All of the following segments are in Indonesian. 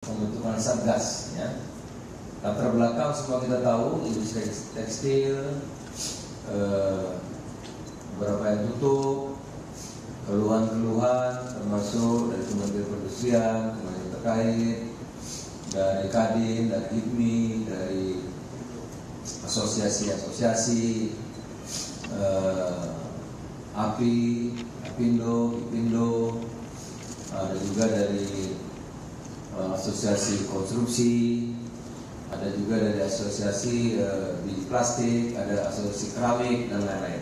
pembentukan Satgas, ya. Latar belakang semua kita tahu, industri tekstil, beberapa yang tutup, keluhan-keluhan termasuk dari Kementerian Perindustrian, kementerian terkait, dari Kadin, dari HIPMI, dari asosiasi-asosiasi, API, APindo, IPindo, ada juga dari asosiasi konstruksi, ada juga dari asosiasi biji plastik, ada asosiasi keramik dan lain-lain.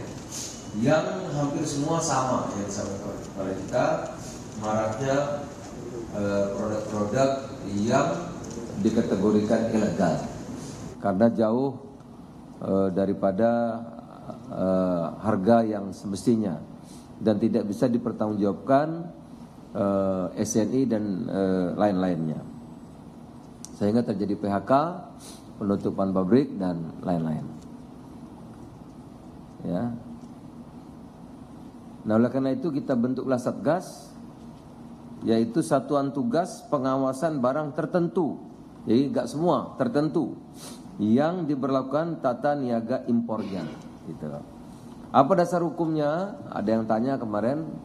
Yang hampir semua sama yang disampaikan oleh kita, maraknya produk-produk yang dikategorikan ilegal karena jauh daripada harga yang semestinya dan tidak bisa dipertanggungjawabkan SNI dan lain-lainnya, sehingga terjadi PHK, penutupan pabrik dan lain-lain. Ya. Nah, oleh karena itu kita bentuklah Satgas, yaitu satuan tugas pengawasan barang tertentu, jadi enggak semua, tertentu yang diberlakukan tata niaga impornya. Gitu. Apa dasar hukumnya? Ada yang tanya kemarin.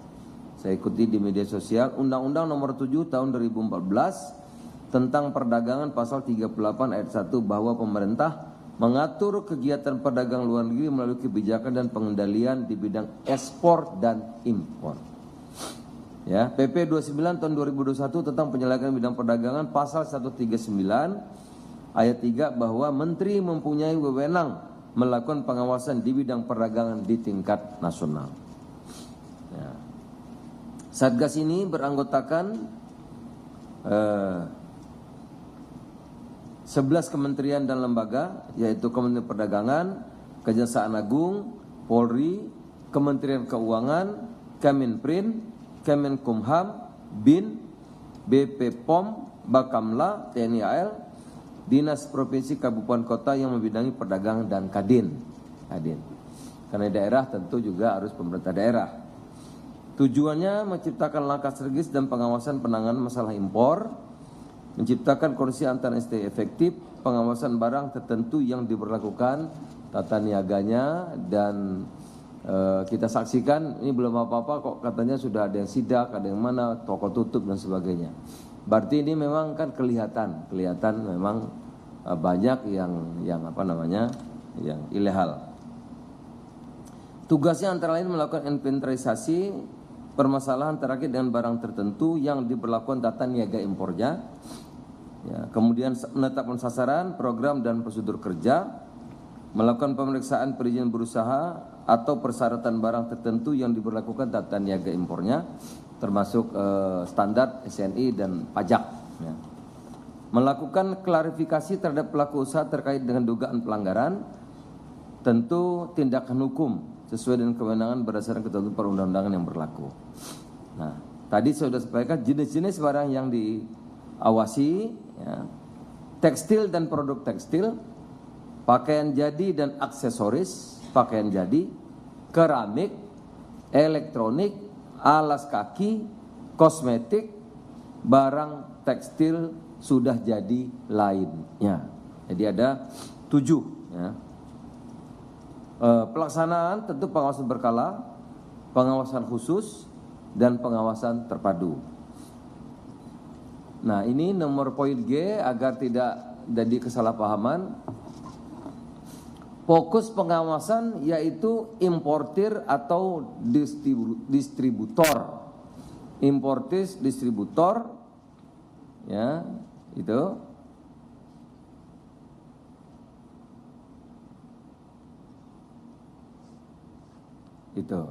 Saya ikuti di media sosial, Undang-Undang Nomor 7 Tahun 2014 tentang perdagangan pasal 38 ayat 1 bahwa pemerintah mengatur kegiatan perdagangan luar negeri melalui kebijakan dan pengendalian di bidang ekspor dan impor. Ya, PP 29 Tahun 2021 tentang penyelenggaraan bidang perdagangan pasal 139 ayat 3 bahwa menteri mempunyai wewenang melakukan pengawasan di bidang perdagangan di tingkat nasional. Ya. Satgas ini beranggotakan 11 kementerian dan lembaga, yaitu Kementerian Perdagangan, Kejaksaan Agung, Polri, Kementerian Keuangan, Kemenprin, Kemenkumham, BIN, BP POM, Bakamla, TNI AL, Dinas Provinsi Kabupaten Kota yang membidangi perdagangan dan Kadin. Karena daerah tentu juga harus pemerintah daerah. Tujuannya menciptakan langkah strategis dan pengawasan penanganan masalah impor, menciptakan kondisi antara STI efektif, pengawasan barang tertentu yang diberlakukan tata niaganya, dan kita saksikan ini belum apa-apa kok katanya sudah ada yang sidak, ada yang mana, toko tutup dan sebagainya. Berarti ini memang kan kelihatan memang banyak yang yang ilegal. Tugasnya antara lain melakukan inventarisasi permasalahan terkait dengan barang tertentu yang diberlakukan tata niaga impornya, ya, kemudian menetapkan sasaran, program dan prosedur kerja, melakukan pemeriksaan perizinan berusaha atau persyaratan barang tertentu yang diberlakukan tata niaga impornya, termasuk standar SNI dan pajak. Ya. Melakukan klarifikasi terhadap pelaku usaha terkait dengan dugaan pelanggaran, tentu tindakan hukum sesuai dengan kewenangan berdasarkan ketentuan perundang-undangan yang berlaku. Nah, tadi saya sudah sampaikan jenis-jenis barang yang diawasi, ya, tekstil dan produk tekstil, pakaian jadi dan aksesoris pakaian jadi, keramik, elektronik, alas kaki, kosmetik, barang tekstil sudah jadi lainnya. Jadi ada 7. Ya. Pelaksanaan tentu pengawasan berkala, pengawasan khusus, dan pengawasan terpadu. Nah, ini nomor poin G agar tidak jadi kesalahpahaman. Fokus pengawasan yaitu importir atau distributor. Importir, distributor, ya, itu.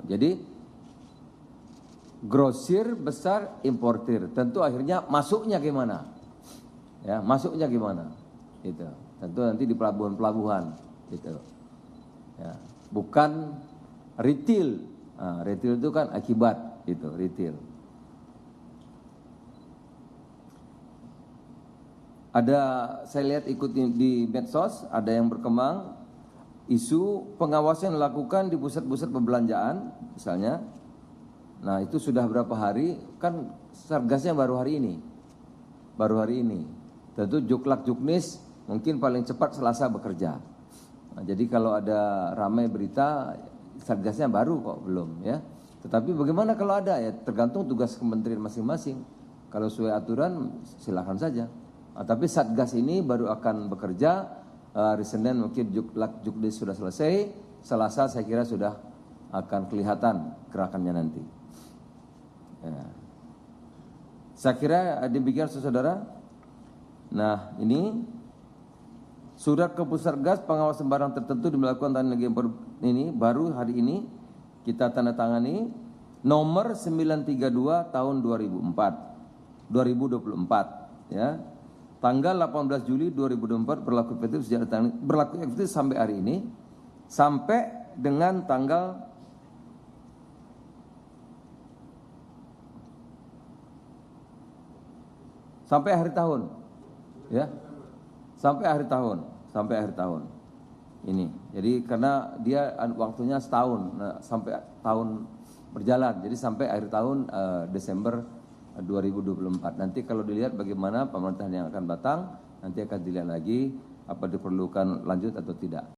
Jadi grosir besar, importir. Tentu akhirnya masuknya gimana? Ya, masuknya gimana? Itu. Tentu nanti di pelabuhan-pelabuhan. Gitu. Ya, bukan retail. Nah, retail itu kan akibat, itu retail. Ada, saya lihat ikut di medsos, ada yang berkembang isu pengawasan dilakukan di pusat-pusat perbelanjaan, misalnya. Nah, itu sudah berapa hari? Kan Satgasnya baru hari ini. baru hari ini. Tentu Juklak Juknis mungkin paling cepat Selasa bekerja. Nah, jadi kalau ada ramai berita Satgasnya baru kok belum ya. Tetapi bagaimana kalau ada ya tergantung tugas kementerian masing-masing. Kalau sesuai aturan silakan saja. Nah, tapi Satgas ini baru akan bekerja hari Senin mungkin Juklak Juknis sudah selesai. Selasa saya kira sudah akan kelihatan gerakannya nanti. Ya. Saya kira demikian saudara. Nah ini surat ke Pusatgas pengawasan barang tertentu melakukan tanda impor ini baru hari ini kita tanda tangani nomor 932 tahun 2024 ya. Tanggal 18 Juli 2024 berlaku efektif sejak berlaku efektif sampai hari ini sampai dengan tanggal sampai akhir tahun ya. Sampai akhir tahun ini. Jadi karena dia waktunya setahun sampai tahun berjalan. Jadi sampai akhir tahun Desember 2024. Nanti kalau dilihat bagaimana pemerintahan yang akan datang, nanti akan dilihat lagi apa diperlukan lanjut atau tidak.